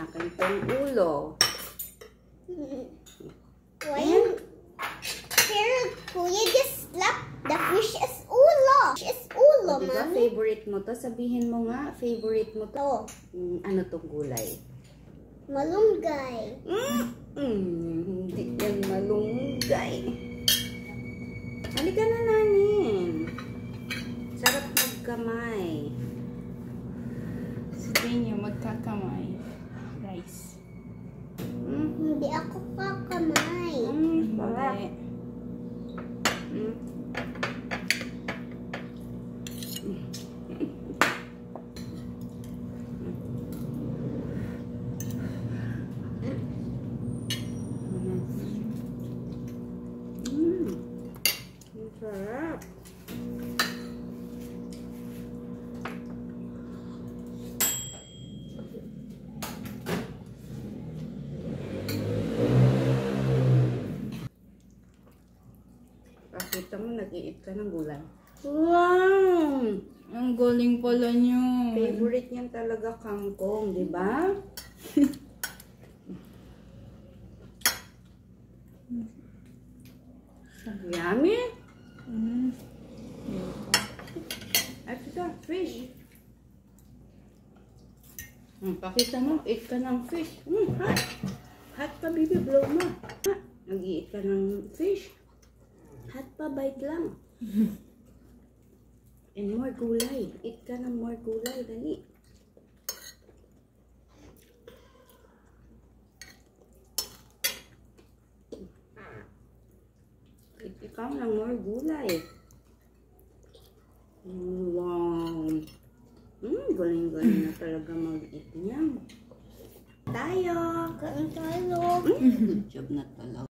akin tong ulo. Why? Here, Kuya just slapped the fish's ulo. Fish's ulo, Diba, Mami. favorite mo to? Sabihin mo nga, favorite mo to. Ano tong gulay? Malunggay. Hindi yan malunggay. Halika na, nanin. Sarap magkamay. Sige niyo, magkakamay. Rice. Hindi ako kakamay. Sarap. Sarap. Pakita mo, nag-iit ka ng gulay. Wow! Ang galing pala niyo. Favorite niyan talaga kangkong, di ba? Yummy! At ito, fish. Pakita mo, eat ka ng fish. Hot. Hot pa, baby, blow mo. Nag-iit ka ng fish. Hot pa, bite lang. And more gulay. Eat ka ng more gulay, dali. Eat ikaw ng more gulay. Wow. Galing-galing na talaga mag-eat niya. Tayo. Kain tayo. Good job na talaga.